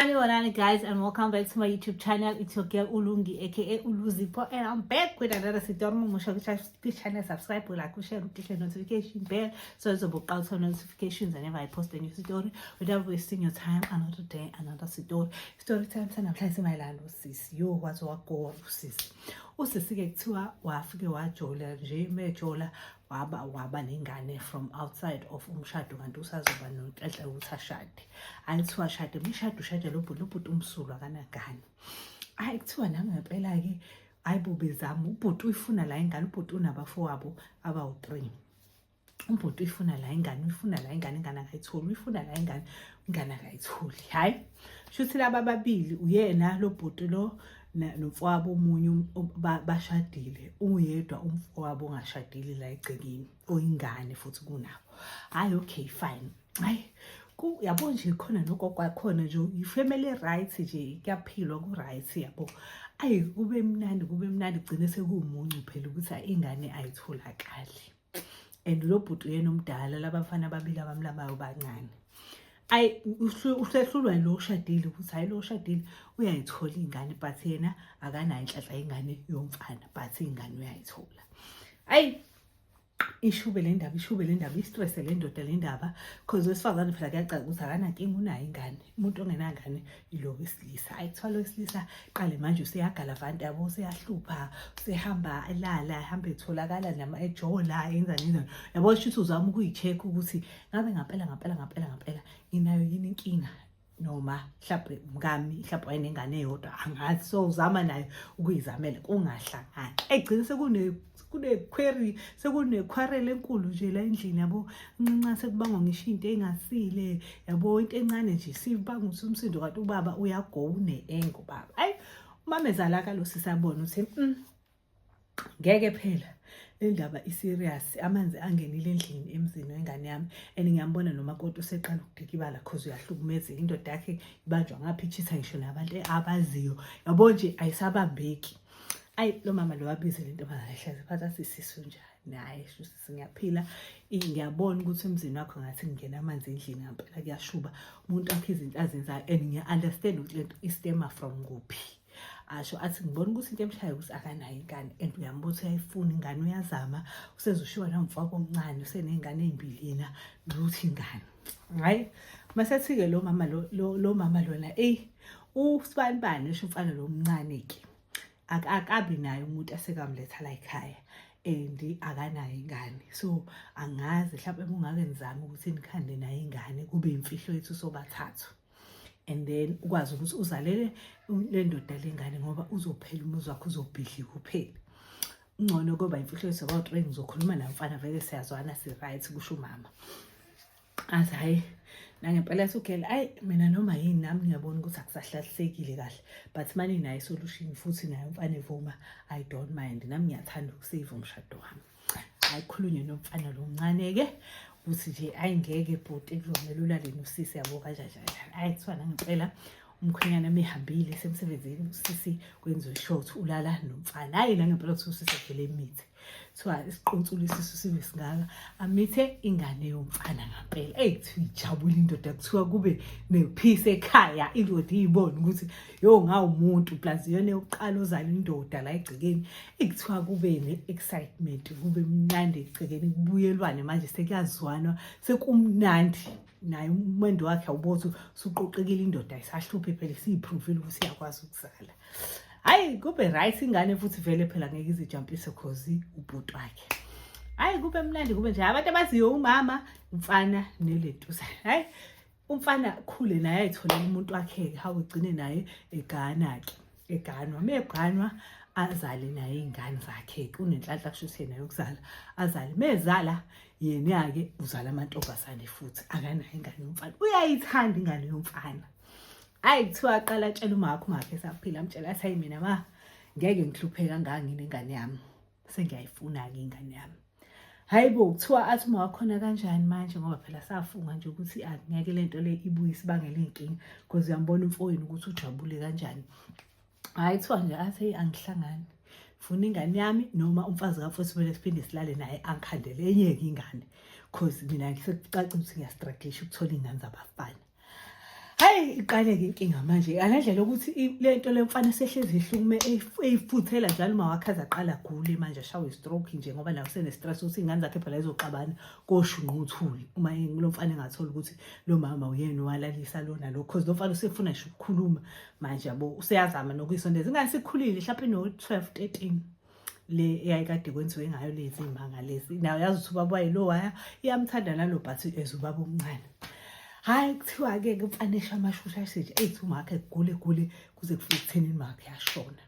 Hello guys, and welcome back to my YouTube channel. It's your girl Ulungi aka Uluzipo, and I'm back with another channel. Subscribe, like, share, click the notification bell so it's about out notifications whenever I post a new story without wasting your time. Another day, another story time. And I'm placing my land with sis. Yo, what's what go sis? Usisi ke kuthiwa wafike wajola nje mejola waba nengane from outside of umshado kanti usazoba nontahla ukuthi ashade. Ayithiwa shade umshado lo bhuti umsulwa kanagani. Ayithiwa nangempela ke ayibo bezama ubhuti uyifuna la ingane ubhuti unabafowabo abawu3. Ubhuti uyifuna la ingane akayitholi uyifuna la ingane akayitholi. Hayi shuthi laba babili uyena lo bhuti lo nomfowabo omunye bashadile uyedwa umfowabo ongashadile la egcekeni oyingane futhi kunabo. Hayi okay fine. Hayi yabo nje khona nogogo khona nje ifamily rights nje kuyaphilwa ku right yabo. Ayi kube mnandi gcine sekumuncu phela ukuthi ingane ayitholakali. And lo bhuti uyena omdala labafana babili abamlabayo bancane. Ayi uhlehlulwa lo ushadile ukuthi hayi lo ushadile uyayithola ingane but yena akanayo inhlanhla ingane yomfana but ingane uyayithola. Ayi ishube le ndaba istress le ndoda le ndaba because wesifazane phela kuyacaca ukuthi akanankinga unayo ingane umuntu ongenangane ilo wesilisa. Ayithwala wesilisa qale manje useyagalavanta yabo useyahlupha usehamba elala ehamba etholakala nama ejola yenza yabo shuthi uzama ukuyicheck ukuthi ngabe ngampela inayo yini inkinga noma mhlawumbe mngami mhlawumbe wayenengane eyodwa angazi so uzama nayo ukuyizamela kungahlangani. Egcina kune query sekune quarrel enkulu nje la endlini yabo ncinca sekubangwa ngisho into engasile yabo into encane nje sibanga ukuthi umsindo kanti ubaba uyagone engo baba. Ayi umamezala ka lo sisabona ukuthi ngeke phela le ndaba iserious amanzi angenile endlini emzini wengane yami and ngiyambona noma kodwa useqala ukudikibala cause uyahlukumeza indoda yakhe ibanjwa ngapha ichitha ngisho nabantu abaziyo yabo nje ayisabambeki. Ayi lo mama lo wabize lento bazahlaza phatha sisisu njani naye shuthi ngiyaphila ngiyabona ukuthi emzini wakho ngathi ngena amanzi endlini ngempela kuyashuba umuntu akhe izinto azenzayo and ngiya understand ukuthi lento istem from kuphi. Asho athi ngibona ukuthi into emshaye ukuthi akanayo ingane and uyambuza uyayifuna ingane uyazama usezoshiwa namfaka omncane usenengane ezimbili ukuthi ingane. Hayi masethi ke lo mama lona usibanibani esho umfana lo omncane ke akabi naye umuntu asekamletha la ekhaya and akanayo ingane so angazi mhlawumbe ungake nizame ukuthi nikhande nayo ingane kube imfihlo yethu sobathathu and then ukwazi ukuthi uzalele le ndoda lengane ngoba uzophela umuzi wakho uzobhidli kuphela. Ngcono kuba imfihlo yethu about ngizokhuluma namfana vele siyazwana si right kusho umama. Athi hayi nangempela sugela ayi mina noma yini nami ngiyabona ukuthi akusahlalisekile kahle but manje nayo solution futhi nayo mfana evuma I don't mind nami ngiyathanda ukusave umshado wami. Ayikhulunywe nomfana lo mncane ke uthi nje ayingeke bhuti kuzomela ulale nosisi yabo kanjani. Ayithiwa nangempela umkhwenyana emehambile semsebenzini usisi kwenziwe short ulala nomfana. Hayi nangempela ukuthi usisi vele emithi thiwa isiqontsula isisu sibe singaka amithe ingane yomfana ngempela. Ethi ijabula indoda kuthiwa kube nepeace ekhaya indoda izibona ukuthi yo ngawumuntu plus yona yokuqala uzala indoda la egcekeni ekuthiwa kube neexcitement kube mnandi egcekeni kubuyelwane manje sekuyazwana sekumnandi naye umendo wakhe awubotho suqoqekile indoda ayisahluphe phela siyiprove ukuthi iyakwazi ukuzala. Hayi kube right ingane futhi vele phela ngeke izijumpise cause ubhuti wakhe. Hayi kube mnandi kube nje abantu abaziyo umama umfana nelentuza. Hayi umfana khule naye ayitholela umuntu wakhe hawu ugcine naye eganwa meganwa azale naye ingane zakhe kunenhlanhla kushuthi yena yokuzala azale mezala yena yake uzala amantombazane futhi akanayo ingane yomfana uyayithanda ingane yomfana. Hayi kuthiwa aqala atshela umakho esaphila amtshela athi hayi mina ngeke ngihlupheke kangaka ngingane yami sengiyayifuna ke ingane yami. Hayibo kuthiwa athi uma wakhona kanjani manje ngoba phela safunga nje ukuthi angeke lento le ibuye isibangele inkinga because uyambona umfowenu ukuthi ujabule kanjani. Hayi kuthiwa nje athi angihlangani funa ingane yami noma umfazi kaFosi vele siphinde silale naye angikhandele enye ingane because mina ngisekucaca ukuthi ngiyastrugglisha ukuthola ingane zabafana. Hayi iqale-ke inkinga manje anendlela ukuthi lento le mfana sehlezi ihlukume eyiphuthela njalo uma wakhe azaqala agule manje ashawe i-stroke nje ngoba nawe sene-stress ukuthi iy'ngane zakhe phela zizoxabana koshunquthuli uma lo mfana engathola ukuthi lo mama uyena owalalisa lona lo cause lo mfana usefuna nje ukukhuluma manje yabo useyazama nokuyisondeza ingane sikhulile mhlawumbe no-12 13 le eyayikade kwenziwe ngayo lezi imanga lezi nayo yazi ukuthi ubaba wayo lo waya iyamthanda nalo but ezubaba omncane. Hayi kuthiwa-ke umfana esha amashusha asithi ethi umakhe gule kuze kufike ekuthenini makhe yashona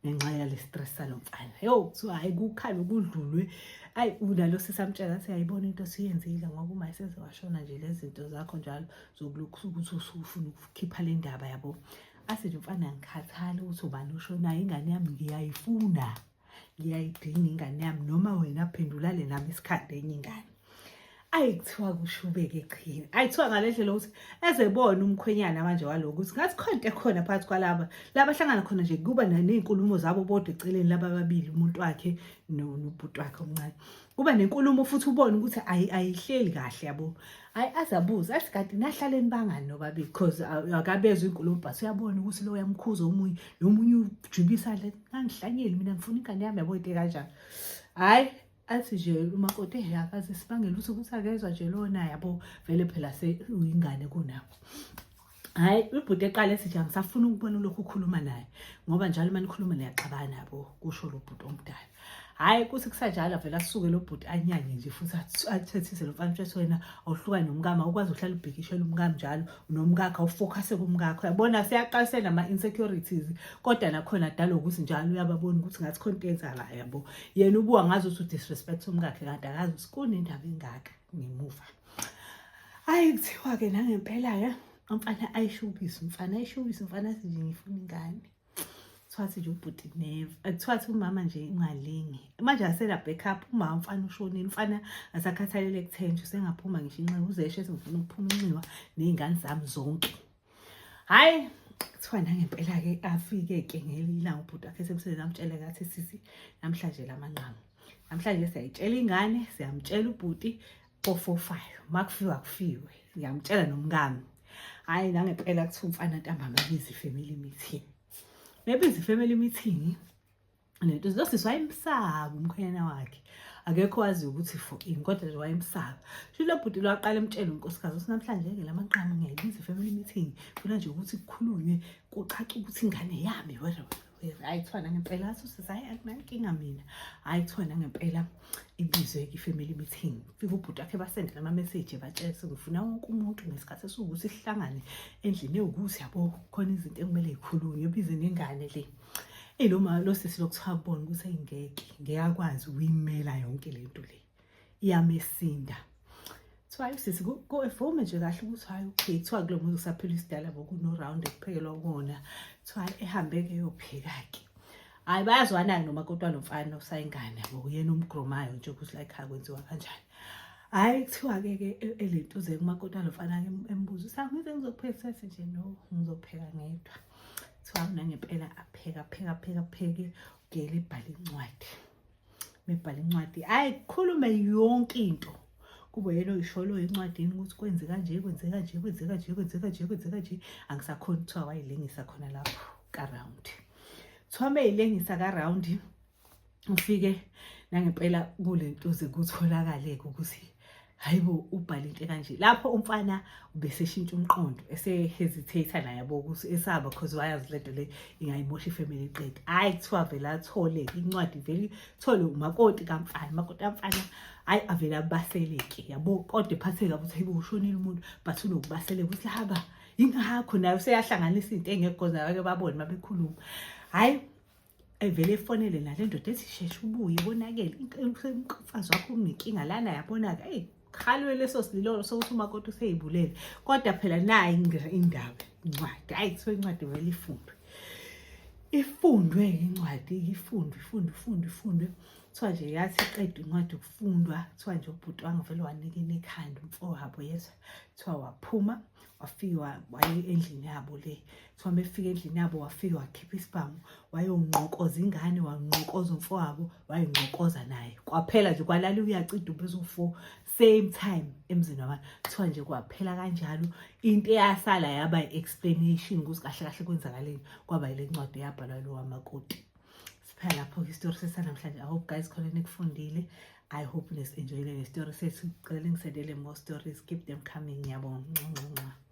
ngenxa yale stress salo mfana. Yo kuthiwa hayi kukhalwe kudlulwe ayi unalo sisamtshela athi ayibona into siyenzile ngoba uma isezowashona nje lezi zinto zakho njalo zokulokhu ukuthi usufuna ukukhipha le ndaba yabo. Asithi umfana ngikhathala ukuthi ubani ushonayo ingane yami ngiyayifuna ngiyayidinga ingane yami noma wena phendulale nami isikhathi enye ingane. Ayi kuthiwa kushubeke eqhini ayithiwa ngalendlela ukuthi ezebona umkhwenyana manje waloko ukuthi ngathi khonto ekhona phakathi kwalaba hlangana khona nje kuba nezinkulumo zabo bodwa eceleni laba babili umuntu wakhe nobhuti wakhe omncane kuba nenkulumo futhi ubone ukuthi ayihleli kahle yabo. Hayi azabuza asikade nahlaleni bangani nobabili because akabezwe inkulumo but uyabona ukuthi lo uyamkhuza omunye nomunye ujubisa le ngangihlanyeli mina ngifuna ingane yami yabo into kanjani. Hayi athi nje umakoti akaze sibangela ukuthi akezwa nje lona yabo vele phela uyingane kunabo. Hayi ubhuti eqala esithi angisafuna ukubona lokhu ukhuluma naye ngoba njalo manje nikhuluma niyaxabana yabo kusho lo bhuti omdala. Hayi kuthi kusanjalo vele asuke lo bhuti anyanye nje futhi athethise lo mfana uthi wena awuhlukani nomkama ukwazi uhlala ubhekishela umkami njalo nomkakhe awufocuse kumkakhe uyabona siyaqalise nama insecurities kodwa nakhona dalo ukuthi njalo uyababona ukuthi ngathi khona into enzakalayo yabo yena ubuka ngazi ukuthi disrespect umkakhe kanti akazi ukuthi kunendaba engaka ngemuva. Hayi kuthiwa ke nangempela ke umfana ayishubisa umfana athi nje ngifuna ingane. Kuthiwa nje ubhuti never kuthiwa umama nje ingalingi manje asela backup umama mfana ushonile mfana asakhathalele ekuthenjwe sengaphuma ngisho inxiwa uzeshe sengifuna ukuphuma inxiwa nezingane zami zonke. Hayi kuthiwa nangempela ke afike ke ngelilanga ubhuti wakhe semsebenzini amtshele kathi sisi namhlanje lamanqamu namhlanje siyayitshela ingane siyamtshela ubhuti 445 makufika kufiwe ngiyamtshela nomkami. Hayi nangempela kuthiwa umfana ntambama bizi family meeting bebizi family meeting lento zosisi wayemsaba umkhwenyana wakhe akekho wazi ukuthi for ini kodwa nje wayemsaba. Shilo bhuti lwaqala emtshela unkosikazi ukuthi namhlanje ke lamanqamu ngiyayibiza family meeting funa nje ukuthi kukhulunywe kucaca ukuthi ingane yami wena ayithwana ngempela athi usizayi akunankinga mina. Ayithwana ngempela ibizwe i-family meeting fika ubhuti wakhe basendela ama message batshela ngifuna wonke umuntu ngesikhathi sokuthi sihlangane endlini ewukuthi yabo khona izinto ekumele zikhulunywe bize nengane le. Lo sisi lokuthiwa bona ukuthi engeke ngiyakwazi ukuyimela yonke lento le iyamesinda. Kuthiwa sisi go evume nje kahle ukuthi hayi okay kuthiwa kulo muntu kusaphila isidala bokuno round ekuphekelwa kona kuthiwa ehambe ke yopheka-ke. Hayi bayazwana noma kodwa lo mfana usayingane yabo uyena umgromayo nje ukuthi like akwenziwa kanjani. Hayi kuthiwa-ke lento ze kumakoti lo mfana embuza sangize ngizopheka nje no ngizopheka ngedwa. Kuthiwa nangempela apheke ugele ibhala incwadi mebhala incwadi hayi khulume yonke into kube yena oyisholo encwadini ukuthi kwenze kanje angisakhona kuthiwa wayilengisa khona lapho ka-round. Kuthiwa meyilengisa ka-round ufike nangempela kule nto ze kutholakale-ke ukuthi hayibo ubhala into kanje lapho umfana ubeseshintsha umqondo ese-hesitate naye yabo ukuthi esaba because wayazi lento le ingayimosha ifamily eqeda. Hayi kuthiwa vele athole incwadi vele thole umakoti kamfana hayi avele abaseleke yabo kodwa ephatheka ukuthi hayibo ushonile umuntu but unokubaseleka ukuthi haba ingakho nayo seyahlanganisa into engekho zayo babone mabekhuluma. Hayi evele efonele nale ndoda ethi sheshe ubuye bonakele umfazi wakho unenkinga lana yabonaka khalwe leso sililo sokuthi umakoti useyibulele kodwa phela nayi indaba incwadi hayi kuthiwa incwadi vele ifundwe incwadi ifundwe kuthiwa nje yathi iqeda incwadi ukufundwa kuthiwa nje ubhuti wangavele wanikela ekhanda umfowabo yezwa kuthiwa waphuma wafika waye endlini yabo le. Kuthiwa mefika endlini yabo wafika wakhipha isibhamu wayonqokoza ingane, wanqokoza umfowabo, wayinqokoza naye. Kwaphela nje kwalala uyacida ubezo4 same time emzini wabantu. Kuthiwa nje kwaphela kanjalo. Into eyasala yaba explanation ukuthi kahle kahle kwenzakaleni kwaba ile ncwadi yabhalwa lo wamakoti. Siphela lapho isitori sesanamhlanje. I hope guys khona nikufundile. I hope nes enjoyile le story sethu. Cela ngisendele more stories, keep them coming. Ngiyabonga.